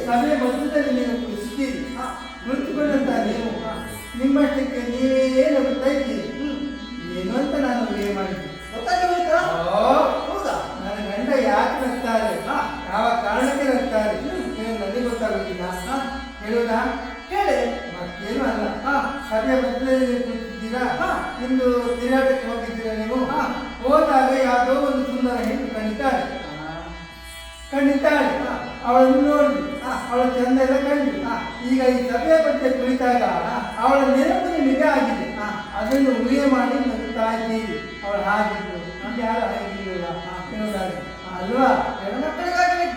ಸಭೆ ಮಧ್ಯದಲ್ಲಿ ನೀವು ಸಿಕ್ಕಿರಿ, ಕುಳಿತುಕೊಂಡಂತ ನೀವು ನಿಮ್ಮಷ್ಟಕ್ಕೆ ನೀವೇ ನಗುತ್ತಾ ಇದ್ದೀರಿ. ಏನು ಅಂತ ನಾನು ಊಹೆ ಮಾಡಿದ್ದೆ. ಹೌದಾ? ನನ್ನ ಗಂಡ ಯಾಕೆ ನಗ್ತಾರೆ, ಯಾವ ಕಾರಣಕ್ಕೆ ನಗ್ತಾರೆ ನನಗೆ ಗೊತ್ತಾಗುತ್ತಿಲ್ಲ. ಹೇಳುವುದಾ? ಹೇಳಿ. ಮತ್ತೇನು ಅಲ್ಲ, ಸಭೆ ಮಧ್ಯದಲ್ಲಿ ಕುಳಿತಿದ್ದೀರಾ, ಇಂದು ತಿರುಗಾಟಕ್ಕೆ ಹೋಗಿದ್ದೀರಾ ನೀವು. ಹೋದಾಗ ಯಾವುದೋ ಒಂದು ಸುಂದರ ಹೆಣ್ಣು ಕಂಡಿದ್ದಾಳೆ. ಅವಳನ್ನು ನೋಡಿ ಅವಳ ಚಂದ ಎಲ್ಲ ಕಂಡು ಈಗ ಈ ಸಭೆಯ ಬಗ್ಗೆ ಕುಳಿತಾಗ ಅವಳ ನೆನಪು ನಿಮಗೆ ಆಗಿದೆ. ಅದನ್ನು ಊಹೆ ಮಾಡಿ ನಗುತ್ತಾ ಇದ್ದೀರಿ. ಅವಳು ಹಾಗಿದ್ದು ನಮ್ಗೆ ಯಾರು ಹಾಗಿಲ್ಲ ಅಲ್ವಾ? ಹೆಣ್ಮಕ್ಕಳಿಗಾಗಿ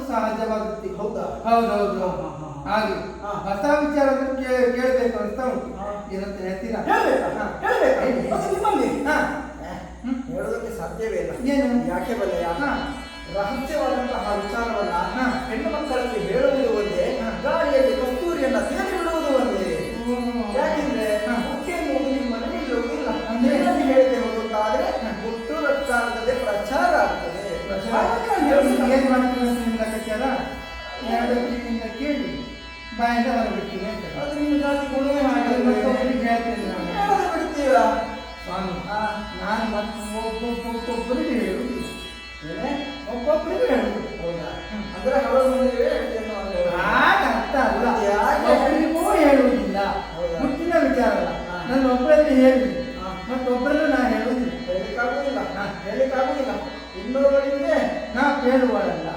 ಸಹಜವಾಗುತ್ತೆ. ಹೌದಾ? ಹೌದೌದು. ಹಾಗೆ ಹೊಸ ವಿಚಾರ ಕೇಳಬೇಕು ಅಂತ ಉಂಟು. ಏನಂತ ಹೇಳ್ತೀರಾ? ಹೇಳೋದಕ್ಕೆ ಸಾಧ್ಯವೇ ಇಲ್ಲ. ಏನು? ಯಾಕೆ ಬಲ್ಲ? ರಹಸ್ಯವಾದಂತಹ ವಿಚಾರವನ್ನ ಹೆಣ್ಣು ಮಕ್ಕಳಲ್ಲಿ ಹೇಳುವುದು ಒಂದೇ, ಗಾಳಿಯಲ್ಲಿ ಕಸ್ತೂರಿಯನ್ನ ಸೇರಿ ಬಿಡುವುದು ಒಂದೇ. ಯಾಕೆಂದ್ರೆ ಹುಟ್ಟಿ ಎನ್ನುವುದು ನಿಮ್ಮಲ್ಲಿ ನಿಲ್ಲುವುದಿಲ್ಲ. ನೀರಲ್ಲಿ ಹೇಳಿದೆ ಹೋಗುತ್ತಾದ್ರೆ ಹುಟ್ಟು ರಕ್ತಾಗದೆ ಪ್ರಚಾರ ಆಗ್ತದೆ. ಏನ್ ಮಾಡ್ತೀನಿ ಅಂತ ನಿಮ್ಗೆ ಲೆಕ್ಕಾಚಾರ ಎರಡು ಪ್ರೀತಿಯಿಂದ ಕೇಳಿ ಬಾಯಿಂದ ಹೊರಬಿಡ್ತೀನಿ ಅಂತ. ಅದು ನಿಮ್ಮ ಜಾತಿ ಗುಣವೇ ಹಾಗೆ. ಮತ್ತೊಬ್ಬರಿಗೆ ಹೇಳ್ತೇನೆ ನಾನು. ಹೇಳೋದು ಬಿಡ್ತೀರಾ ಸ್ವಾಮಿ? ನಾನು ಒಬ್ಬೊಬ್ಬರಿಗೆ ಹೇಳುವುದಿಲ್ಲ, ಒಬ್ಬೊಬ್ಬರಿಗೆ ಹೇಳುವುದು. ಹೌದಾ? ಅಂದ್ರೆ ಹಲವು ಮಂದಿಗೆ ಹೇಳ್ತೇನೆ ಆಗ ಅರ್ಥ ಅಲ್ಲ, ಒಬ್ಬರಿಗೂ ಹೇಳುವುದಿಲ್ಲ. ಮುಟ್ಟಿನ ವಿಚಾರ ಅಲ್ಲ, ನನ್ನ ಒಬ್ಬರಲ್ಲಿ ಹೇಳಿ ಮತ್ತೊಬ್ಬರಲ್ಲೂ ನಾ ಹೇಳುವುದಿಲ್ಲ. ಹೇಳಿಕ್ಕಾಗುದಿಲ್ಲ, ಹೇಳಿಕ್ಕಾಗುದಿಲ್ಲ. ಇನ್ನೊಬ್ಬರಿಗೆ ನಾ ಕೇಳುವಳಲ್ಲ.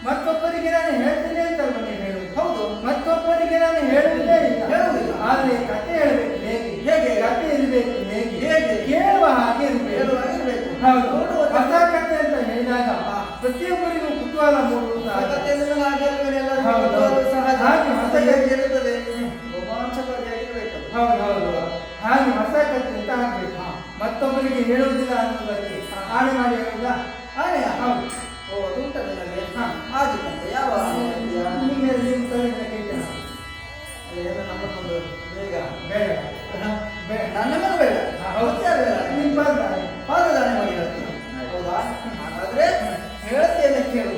ಮತ್ತೊಬ್ಬರಿಗೆ ನಾನು ಹೇಳ್ತೇನೆ ಅಂತಲ್ವ ನೀವು ಹೇಳುದು? ಹೌದು, ಮತ್ತೊಬ್ಬರಿಗೆ ನಾನು ಹೇಳುವುದೇ ಇಲ್ಲ, ಹೇಳುವುದಿಲ್ಲ. ಆದ್ರೆ ಕತೆ ಹೇಳಬೇಕು ಹೇಗೆ, ಹೇಗೆ ಕತೆ ಇರಬೇಕು ಹೇಗೆ, ಹೇಗೆ ಕೇಳುವ ಹಾಗೆ ಇರಬೇಕು. ಹೌದು, ಹೊಸ ಕತೆ ಅಂತ ಹೇಳಿದಾಗ ಪ್ರತಿಯೊಬ್ಬರಿಗೂ ಕುತೂಹಲ ಮೂಡುವುದು ಹಾಗೆ ಇರುತ್ತದೆ, ರೋಮಾಂಚಕಾರಿಯಾಗಿರ್ಬೇಕು. ಹೌದು ಹೌದು, ಹಾಗೆ ಹೊಸ ಕತೆ ಅಂತ ಆಗ್ಬೇಕು. ಮತ್ತೊಬ್ಬರಿಗೆ ಹೇಳುವುದಿಲ್ಲ ಅನ್ನೋದಕ್ಕೆ ಆಣೆ ಮಾಡಿ ಹೇಳುವುದ? ಆಣೆಯ? ಹೌದು. ಓ, ಅದು ಉಂಟಲ್ಲ ನನಗೆ. ಆಗಿತ್ತಂತೆ. ಯಾವ ನಿಮ್ಮ ಕೇಳ್ತೇನೆ. ಎಲ್ಲ ನಮ್ಮನ್ನೊಂದು ಬೇಗ ಬೇಡ ನನ್ನ ಮೇಲೆ ಬೇಡ. ನಿಮ್ಮ ಪಾದದಾನೆ ಮಾಡಿ ಹೇಳ್ತೀನಿ. ಹೌದಾ? ಹಾಗಾದ್ರೆ ಹೇಳ್ತೇನೆ ಕೇಳು.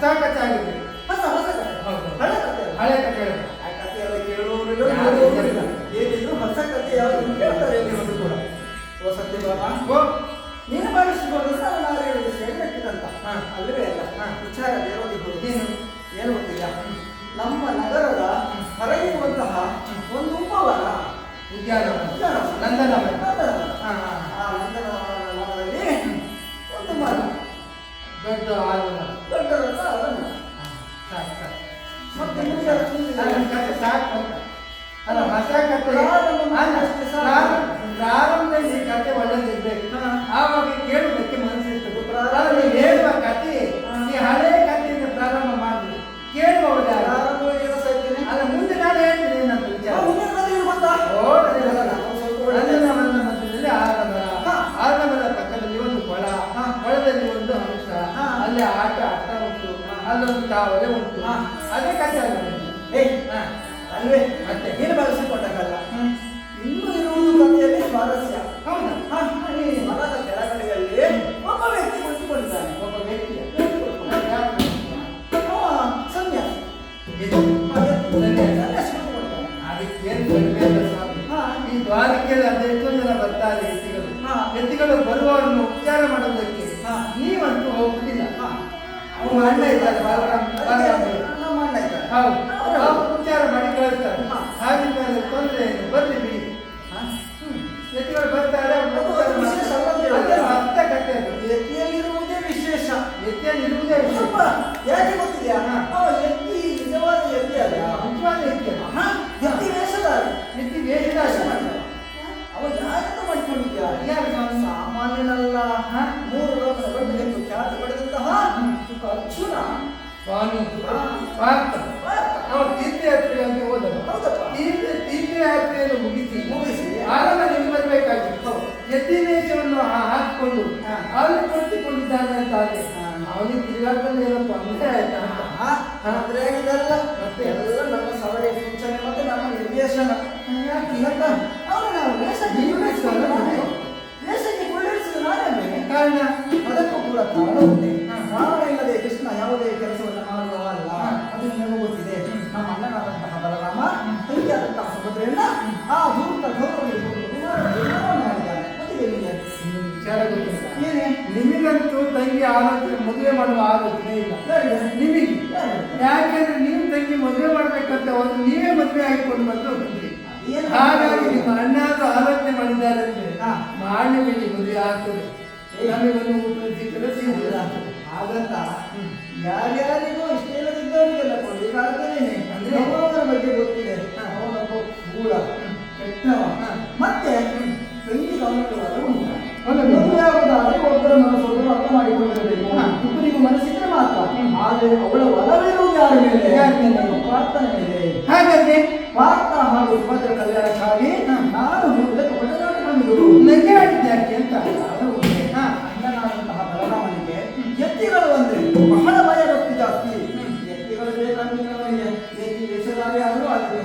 ಹೊಸ ಕಥೆ ಆಗಿದೆ. ಹೊಸ ಕಥೆ. ಹೌದು. ಹಳೆ ಕಥೆ. ಹಳೆ ಕಥೆ ಹೇಳು. ಆ ಕಥೆ ಎಲ್ಲ ಕೇಳುವವರಿಲ್ಲ. ಏನಿದ್ರು ಹೊಸ ಕಥೆ ಯಾವುದು ಕೇಳ್ತಾರೆ ಎಲ್ಲರೂ ಕೂಡ. ಓ ಸತ್ಯಭಾಮ, ಓ ನೀನು ಭಾವಿಸಿಕೊಂಡು ನಾನು ಹೇಳಿದ ಹೇಳ್ಬೇಕಿದಂತ ಹಾ. ಅಲ್ಲವೇ ಅಲ್ಲ. ಹಾ. ವಿಚಾರ ಬೇರೋದಿರ್ಬೋದು. ಏನು ಏನು ಗೊತ್ತಿಲ್ಲ, ನಮ್ಮ ನಗರದ ಹೊರಗಿರುವಂತಹ ಒಂದು ಉಪವನ ಉದ್ಯಾನವನ ನಂದನವನ. ಹಾ, ಹಾ. ಆ ನಂದನವನದಲ್ಲಿ ಒಂದು ಮರ, ದೊಡ್ಡ ಆಲನ. ದೊಡ್ಡದಾದ ಅವನ. ಸಾಕು ಸಾಕು. ಮತ್ತೆ ಮುಂದೆ ಅಲ್ಲ, ಕಥೆ ಸಾಕು ಅಂತ. ಅಲ್ಲ ಹೊಸ ಕಥೆ ಪ್ರಾರಂಭದಲ್ಲಿ ಕಥೆ ಒಳ್ಳೆದಿರ್ಬೇಕು. ಆವಾಗ ಕೇಳುವುದಕ್ಕೆ ಮನಸ್ಸಿರ್ತದೆ. ನೀವು ಹೇಳುವ ಕಥೆ ಈ ಹಳೆ ಕಥೆಯಿಂದ ಪ್ರಾರಂಭ ಮಾಡಿದ್ರೆ ಕೇಳುವವರು ಅಲ್ಲ, ಮುಂದೆ ನಾನು ಹೇಳ್ತೀನಿ ಏನಂತ ವಿಚಾರ. ನಂದನವನ ಮಧ್ಯದಲ್ಲಿ ಆಲಮರದ ಪಕ್ಕದಲ್ಲಿ ಒಂದು ಕೊಳ, ಕೊಳದಲ್ಲಿ ಒಂದು ಹಂಸ, ಅಲ್ಲಿ ಆಟ ಆಡ್ತಾ ಉಂಟು, ಅಲ್ಲೊಂದು ತಾವರೆ ಉಂಟು. ಅದೇ ಕಥೆ ಅಲ್ಲ. ಅಲ್ವೇ ಮತ್ತೆ ಏನು ಬಳಸಿಕೊಂಡಾಗಲ್ಲ. ಇನ್ನು ಇರುವುದು ಕಥೆಯಲ್ಲಿ ಸ್ವಾರಸ್ಯ. ಹೌದಾ? ಈ ಮರದ ಕೆಳಗಡೆಯಲ್ಲಿ ಒಬ್ಬ ವ್ಯಕ್ತಿ ಕುಳಿತುಕೊಂಡಿದ್ದಾನೆ. ಒಬ್ಬ ವ್ಯಕ್ತಿಯ ಸನ್ಯಾಸಿ. ಈ ದ್ವಾರಕೆಯಲ್ಲಿ ಅದೆಷ್ಟೋ ಜನ ಬರ್ತಾರೆ ಎತ್ತಿಗಳು. ಎತ್ತಿಗಳು ಬರುವವರನ್ನು ಉಪಚಾರ ಮಾಡುವುದಕ್ಕೆ ನೀವಂತೂ ಹೋಗುದಿಲ್ಲ. ಅವ್ನು ಅಣ್ಣ ಇದ್ದಾರೆ, ನಮ್ಮ ಅಣ್ಣ ಇದ್ದಾರೆ. ಹೌದು, ಉಪಚಾರ ಮಾಡಿ ಕಳಿಸ್ತಾರೆ. ಹಾಗಿದ್ದರೆ ತೊಂದರೆ ಏನು, ಬರ್ಲಿ ಬಿಡಿ. ಎತ್ತಿಗಳು ಬರ್ತಾರೆ, ಅರ್ಥ ಕಟ್ಟೆ ಅದು. ಎತ್ತಿಯಲ್ಲಿರುವುದೇ ವಿಶೇಷ. ಎತ್ತಿಯಲ್ಲಿ ಇರುವುದೇ ವಿಶೇಷ. ಯಾಕೆ ಗೊತ್ತಿದೆಯಾ? ಎತ್ತಿ ನಿಜವಾದ ಎತ್ತಿ ಅಲ್ಲ, ನಿಜವಾದ ಎತ್ತಿ ಅಲ್ಲ. ಎತ್ತಿ ವೇಷಧಾರಿ. ಎತ್ತಿ ವೇಷಧಾರಿ. ಅವ ಯಾರಂತ ಮಾಡಿಕೊಂಡಿದ್ಯಾ? ಯಾರು ಸಾಮಾನ್ಯನಲ್ಲ. 3 ಲೋಕದ ಗಂಟೆಗೆಂದು ಖ್ಯಾತಿ ಪಡೆದಂತಹ ಅರ್ಜುನ ಸ್ವಾಮಿ ಪಾರ್ಥ ಅವನು ತೀರ್ಥಯಾತ್ರೆಯಲ್ಲಿ ಹೋದನು. ತೀರ್ಥಯಾತ್ರೆಯನ್ನು ಮುಗಿಸಿ ಆರಾಮದಲ್ಲಿ ಬರಬೇಕಾಗಿತ್ತು. ಎತ್ತಿ ವೇಷವನ್ನು ಹಾಕಿಕೊಂಡು ಅವನು ಕುಳಿತುಕೊಂಡಿದ್ದಾನೆ ಅಂತಾದ್ರೆ ಅವನಿಗೆ ತಿರುಗಾಟದಲ್ಲಿ ಏನೋ ತೊಂದರೆ ಆಯ್ತಾ ಅಂದ್ರೆ ಇದೆಲ್ಲ ಮತ್ತೆ ಎಲ್ಲ ನಮ್ಮ ಸಭೆಯ ಸೂಚನೆ ಮತ್ತೆ ನಮ್ಮ ನಿರ್ದೇಶನ. ಅವನು ನಾವು ವೇಷಕ್ಕೆ ಕೊಳ್ಳಿಸಿದ ನಾನೇ ಕಾರಣ. ಅದಕ್ಕೂ ಕೂಡ ಕಾರಣ ಉಂಟೆ. ಕಾರಣ ಇಲ್ಲದೆ ಕೃಷ್ಣ ಯಾವುದೇ ಕೆಲಸವನ್ನು ಮಾಡುವವಲ್ಲ. ಅದು ನಿಮಗೂ ಗೊತ್ತಿದೆ. ನಮ್ಮ ಅಣ್ಣನಾದಂತಹ ಬಲರಾಮ ತಂಗಿಯಾದಂತಹ ಸುಭದ್ರೆಯನ್ನ ಆ ದೂತ ಮಾಡಿದ್ದಾನೆ. ವಿಚಾರ ಗೊತ್ತಿಲ್ಲ. ಏನೇ ನಿಮಗಂತೂ ತಂಗಿ ಆಲೋಚನೆ ಮದುವೆ ಮಾಡುವ ಆಲೋಚನೆ ಇಲ್ಲ ನಿಮಗೆ. ಯಾಕೆಂದ್ರೆ ನೀವು ತಂಗಿ ಮದುವೆ ಮಾಡ್ಬೇಕಂತ ಹೋದ್ರೆ ನೀವೇ ಮದುವೆ ಆಗಿಕೊಂಡು ಬಂದ್ರಿ. ಹಾಗಾಗಿ ನಿಮ್ಮ ಅಣ್ಣಾದ್ರು ಆಲೋಚನೆ ಮಾಡಿದ್ದಾರೆ ಅಂದ್ರೆ ಮಾಡಬೇಡಿ, ಮದುವೆ ಆಗ್ತದೆ. ನಮಗೊಂದು ಊಟ ಸಿಕ್ಕರೆ ಸಿಗುದಿಲ್ಲ ಹಾಗಂತ ಯಾರ್ಯಾರಿಗೂ ಇಷ್ಟ ಇಲ್ಲದಿದ್ದವರಿಗೆಲ್ಲ ಕೊಡ್ಲಿಕ್ಕಾಗ್ತದೇನೆ. ಅಂದ್ರೆ ಅವರ ಬಗ್ಗೆ ಗೊತ್ತಿದೆ. ಅವನೊಬ್ಬ ಗೂಢ ಕೆಟ್ಟವ. ಮತ್ತೆ ತಂಗಿ ಗಮನಗಳು ಉಂಟು. ಮದುವೆಯಾಗುವುದಾದ್ರೆ ಒಬ್ಬರ ಮನಸ್ಸೊಬ್ಬರು ಅರ್ಥ ಮಾಡಿಕೊಂಡಿರಬೇಕು. ಇಬ್ಬರಿಗೂ ಮನಸ್ಸಿದ್ರೆ ಮಾತ್ರ. ಆದರೆ ಅವಳ ಒಲವಿರುವುದು ಯಾರ ಮೇಲೆ? ಪಾರ್ಥನ ಮೇಲೆ. ಹಾಗಾದ್ರೆ ಪಾರ್ಥ ಹಾಗೂ ಸುಭದ್ರ ಕಲ್ಯಾಣಕ್ಕಾಗಿ ನಾನು ಬಂದಿದ್ದು ನಂಗೆ ಆಡಿದ್ದೆ ಯಾಕೆ ಅಂತ. ಅಣ್ಣನಾದಂತಹ ಬಲರಾಮನಿಗೆ ಎತ್ತಿಗಳು ಅಂದ್ರೆ ಬಹಳ ಭಯ ಭಕ್ತಿ ಜಾಸ್ತಿ. ಎತ್ತಿಗಳು ಬೇಕಂದ್ರೆ ನಮಗೆ ಎತ್ತಿ ವೇಷಧಾರಿ ಆದರೂ ಆಗಿದೆ.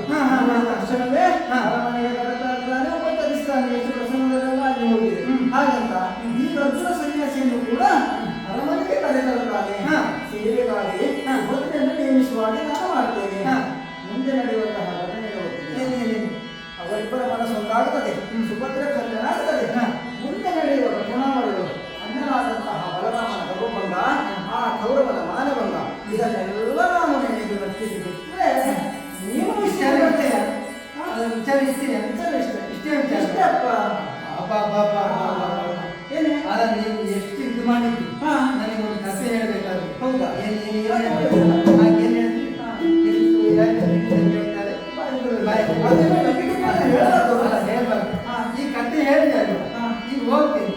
ತಕ್ಷಣವೇ ಅರಮನೆಗೆ ಕರೆತಾ ಇರ್ತಾನೆ, ಉಪಚರಿಸ್ತಾನೆ. ಎಷ್ಟು ಪ್ರಸಂಗದಲ್ಲೆಲ್ಲ ಅಲ್ಲಿ ಹೋಗಿದೆ. ಹಾಗಂತ ಈ ಅರ್ಜುನ ಸನ್ಯಾಸಿಯನ್ನು ಕೂಡ ಅರಮನೆಗೆ ಕರೆತರುತ್ತಾನೆ. ಸೇವೆಗಾಗಿ ಮೊದಲನ್ನು ನೇಮಿಸುವಾಗಿ ನಾನು ಮಾಡ್ತೇನೆ. ಮುಂದೆ ನಡೆಯುವಂತಹ ಘಟನೆಗಳು ಅವರಿಬ್ಬರ ಮನಸ್ಸು ಒಂದಾಗುತ್ತದೆ. ಸುಭದ್ರ ಕಲ್ಯಾಣ ಆಗ್ತದೆ. ಮುಂದೆ ನಡೆಯುವ ಘಟನಾವಳಿಗಳು ಅಣ್ಣನಾದಂತಹ ಬಲರಾಮನ ಗರ್ವಭಂಗ, ಆ ಕೌರವನ ಮಾನಭಂಗ, ಇದನ್ನೆಲ್ಲ ನಾನು ನಿನಗೆ ನಚ್ಚಿಸಿ ಬಿಟ್ಟರೆ ನೀವು ವಿಚಾರ ಇಷ್ಟೇ ಇಷ್ಟೇ ಅಪ್ಪ. ಏನು ಅಲ್ಲ, ನೀವು ಎಷ್ಟು ಇದು ಮಾಡಿದ್ದು. ನನಗೆ ಒಂದು ಕಥೆ ಹೇಳ್ಬೇಕಾದ್ರೆ ಹೌದಾ? ಈ ಕಥೆ ಹೇಳಿದೆ ಅಲ್ವ, ಈಗ ಹೋಗ್ತೀನಿ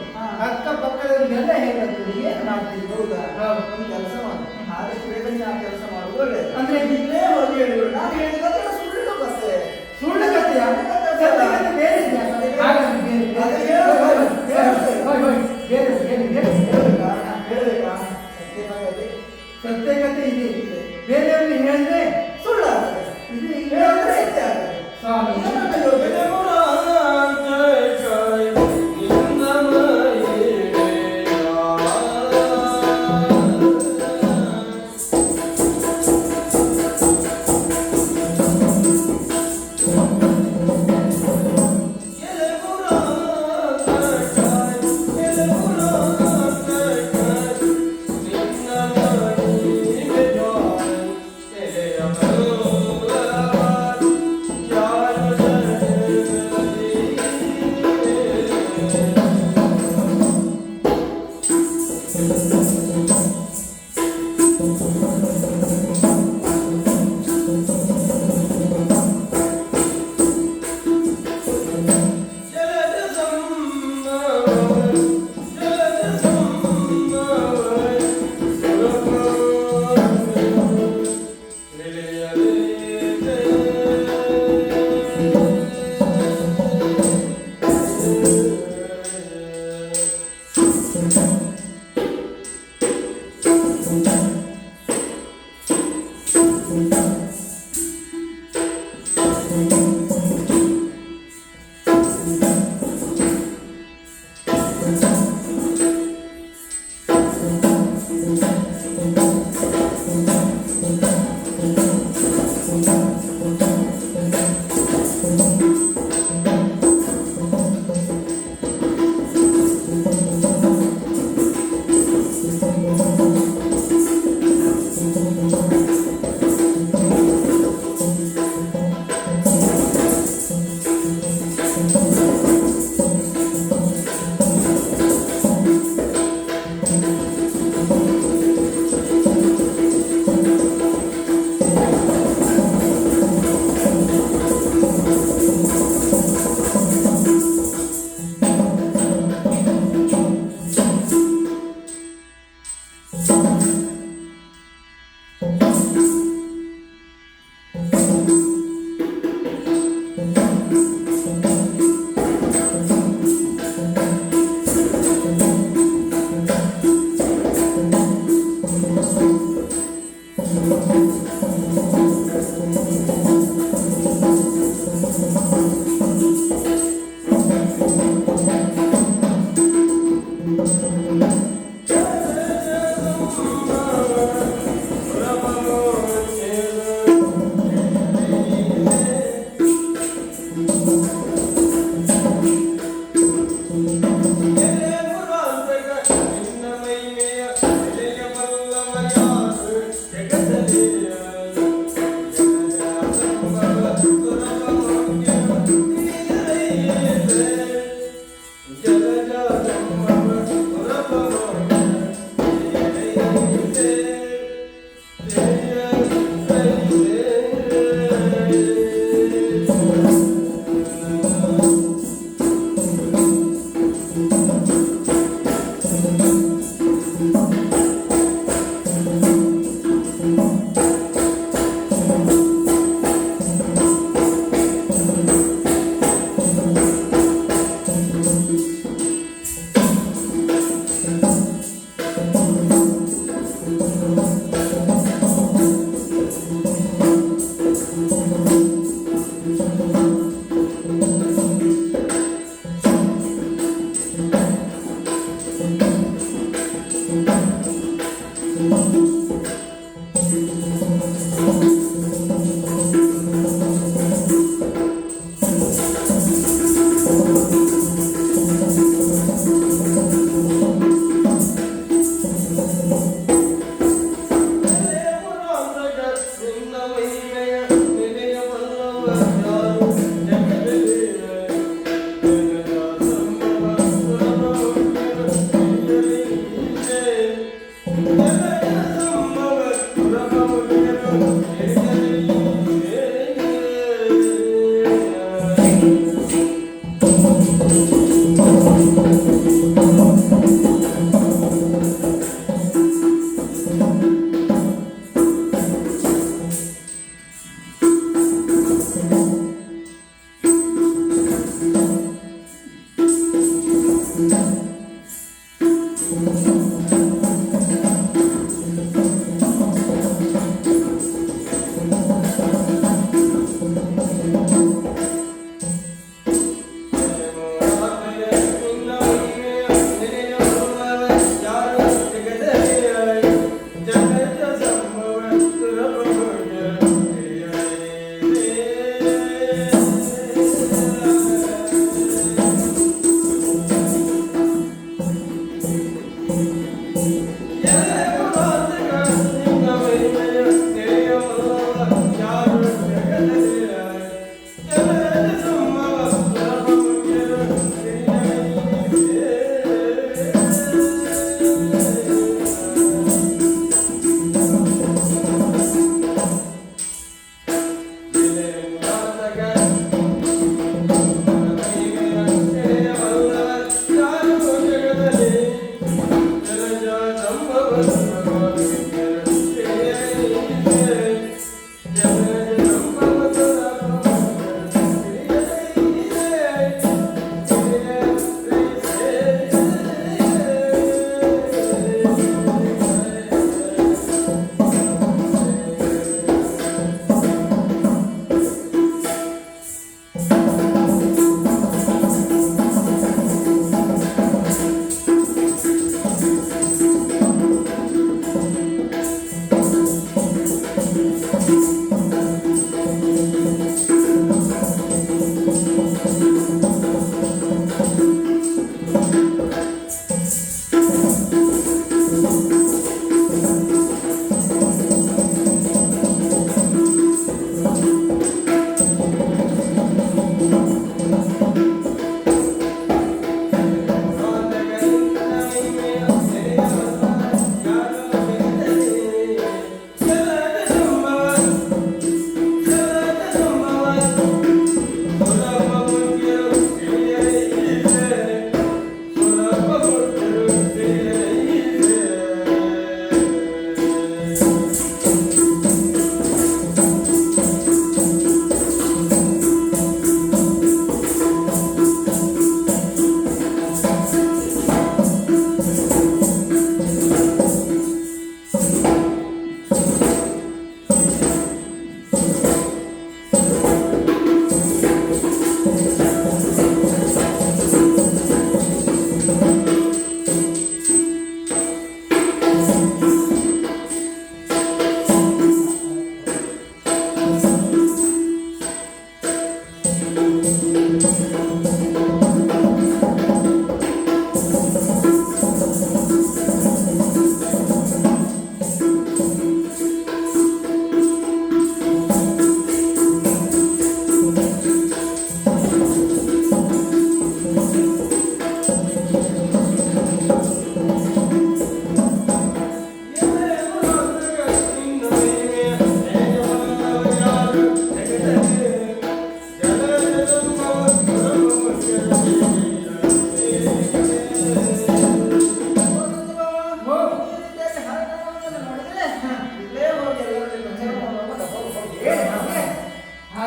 ಅಕ್ಕ ಪಕ್ಕದವರಿಗೆಲ್ಲ ಹೇಳಬೇಕು ಏನು ಮಾಡ್ತೀನಿ. ಹೌದಾ? ಒಂದು ಕೆಲಸ ಮಾಡಿ, ಆದಷ್ಟು ಬೇಗ ಆ ಕೆಲಸ ಮಾಡುವುದು ಒಳ್ಳೆಯದು. ಅಂದ್ರೆ ಇಲ್ಲೇ ಹೋಗಿ ಹೇಳಿದ್ರು ನಾನು ಹೇಳಿದ ಕಥೆ ಸುಳ್ಳು ಕಥೆ. ಸುಳ್ಳು ಕಥೆಯ ಸತ್ಯ ಕಥೆ ಬೇರೆ ಇದೆಯಾ? ಸತ್ಯ ಕಥೆ ಇದೆ, ಬೇರೆಯವ್ರಿಗೆ ಹೇಳಿದ್ರೆ ಸುಳ್ಳಾಗ್ತದೆ. ಸ್ವಾಮಿ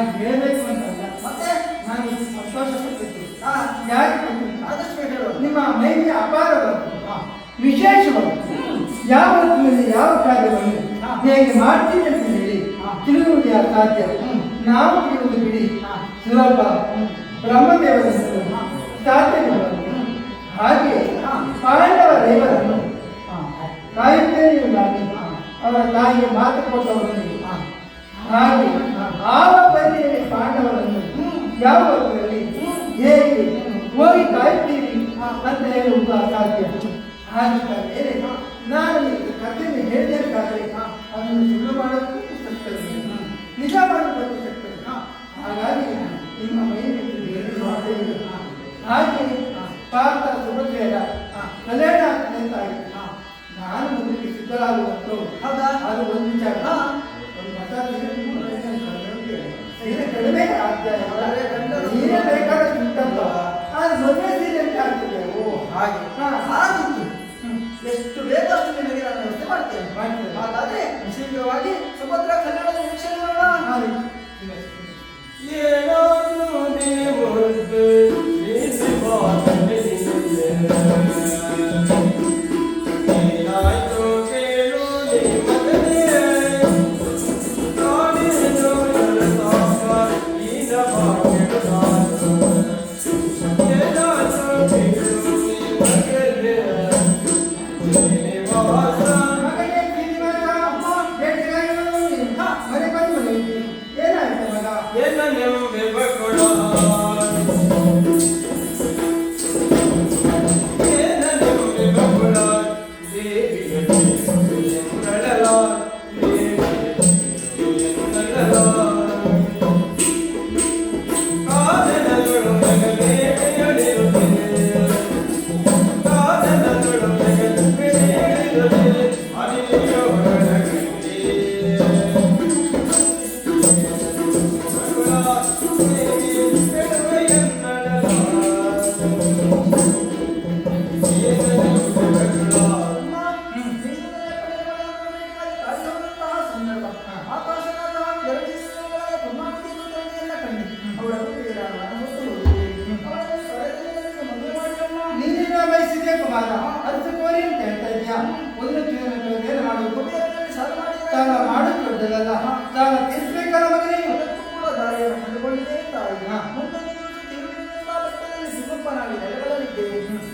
ಹಾಗೆ ಹೇಳಬೇಕು ಅಂತಲ್ಲ, ಮತ್ತೆ ನಾನು ಇದು ಸಂತೋಷ ಪಟ್ಟಿದ್ದು ಹಾ ಯಾಕೆ ಗೊತ್ತುಂಟಾ? ಆದಷ್ಟು ಬೇಗ ಹೇಳು. ನಿಮ್ಮ ಮೈಗೆ ಅಪಾರವಾದ್ದು ವಿಶೇಷವಾದ್ದು ಯಾವ ಹೊತ್ತಿನಲ್ಲಿ ಯಾವ ಕಾರ್ಯವನ್ನು ಹೇಗೆ ಮಾಡ್ತೀನಿ ಅಂತ ಹೇಳಿ ತಿಳಿಯುವುದು ಯಾರು ಸಾಧ್ಯ? ನಾವು ತಿಳಿಯುವುದು ಬಿಡಿ ಸುಲಭ, ಬ್ರಹ್ಮದೇವರನ್ನು ಸಾಧ್ಯವಿಲ್ಲ. ಹಾಗೆ ಪಾಂಡವರೇವರನ್ನು ಕಾಯುತ್ತೇನೆ ನಾನು, ಅವರ ತಾಯಿಗೆ ಮಾತು ಕೊಟ್ಟವರು ನೀವು. ಹಾಗೆ ಆವ ಪರಿಯಲ್ಲಿ ಪಾಂಡವರನ್ನು ಯಾವ ಹೊತ್ತಿನಲ್ಲಿ ಹೇಗೆ ಹೋಗಿ ಕಾಯುತ್ತೀರಿ ಅಂತ ಹೇಳುವುದು ಅಸಾಧ್ಯ. ಹಾಗಿದ್ದ ಮೇಲೆ ನಾನು ಈ ಕಥೆಯನ್ನು ಹೇಳಬೇಕಾದ್ರೆ ಅದನ್ನು ಸುಳ್ಳು ಮಾಡೋದಕ್ಕೂ ಶಕ್ತವಿಲ್ಲ, ನಿಜ ಮಾಡೋದಕ್ಕೂ ಶಕ್ತವಿಲ್ಲ. ಹಾಗಾಗಿ ನಿಮ್ಮ ಮೈಯಲ್ಲಿ ಮಾಡುವುದಿಲ್ಲ. ಹಾಗೆ ಪಾರ್ಥ ಸುಭದ್ರೆಯರ ಕಲ್ಯಾಣ ಆಗ್ತದೆ ಅಂತ ಆಗಿದೆ. ನಾನು ಮೊದಲಿಗೆ ಸಿದ್ಧರಾಗುವಂತೂ ಹೌದಾ? ಅದು ಒಂದು ವಿಚಾರ. ಒಂದು ಮತ ಸೀರೆ ಕಡಿಮೆ ಅಧ್ಯಾಯ ಸೀರೆ ಬೇಕಾದಷ್ಟು ಉಂಟಲ್ಲ, ಅದು ಮದುವೆ ಸೀರೆ ಅಂತ ಆಗ್ತದೆ. ಓ ಹಾಗೆ ಹಾಗಿತ್ತು. ಎಷ್ಟು ಬೇಕಷ್ಟು ನಿನಗೆ ನಾನು ವ್ಯವಸ್ಥೆ ಮಾಡ್ತೇನೆ. ಹಾಗಾದ್ರೆ ಶೀಘ್ರವಾಗಿ ಸುಭದ್ರ ಕಲ್ಯಾಣದ ವೀಕ್ಷಣೆ ಮಾಡೋಣ.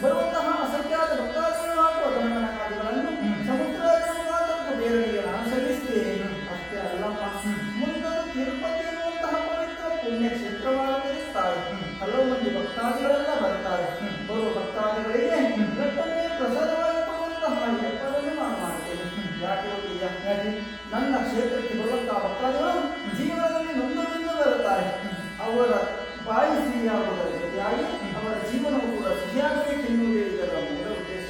ಬರುವಂತಹ ಅಸಂಖ್ಯಾತ ಭಕ್ತಾದಿಗಳು ಹಾಗೂ ಧರ್ಮನಾದಿಗಳನ್ನು ಸಮುದ್ರದ ಮುಖಾಂತರ ಬೇರೆಯವರಿಗೆ ನಾನು ಸಲ್ಲಿಸುತ್ತೇನೆ. ಅಷ್ಟೇ ಅಲ್ಲಮ್ಮ, ಮುಂದೊಂದು ತಿರುಪತಿ ಎನ್ನುವಂತಹ ಪವಿತ್ರ ಪುಣ್ಯ ಕ್ಷೇತ್ರವಾಗಿರುತ್ತಾರೆ. ಹಲವು ಮಂದಿ ಭಕ್ತಾದಿಗಳೆಲ್ಲ ಬರ್ತಾರೆ. ಬರುವ ಭಕ್ತಾದಿಗಳಿಗೆ ಲಟ್ಟನ್ನೇ ಪ್ರಸಾದವಾಗಿ ಕೊಡುವಂತಹ ಏರ್ಪಾಡನ್ನು ನಾನು ಮಾಡ್ತೇನೆ. ಯಾಕೆ ಗೊತ್ತಿದೆಯಾ? ನನ್ನ ಕ್ಷೇತ್ರಕ್ಕೆ ಬರುವಂತಹ ಭಕ್ತಾದಿಗಳು ಜೀವನದಲ್ಲಿ ನೊಂದು ಬರುತ್ತಾರೆ. ಅವರ ಬಾಯಿ ಸಿಹಿಯಾಗುವುದರ ಜೊತೆಯಾಗಿ ಅವರ ಜೀವನವು ಕೂಡ ಸಿಹಿಯಾಗಬೇಕೆನ್ನುವುದೇ ಇದರ ಮೂಲ ಉದ್ದೇಶ.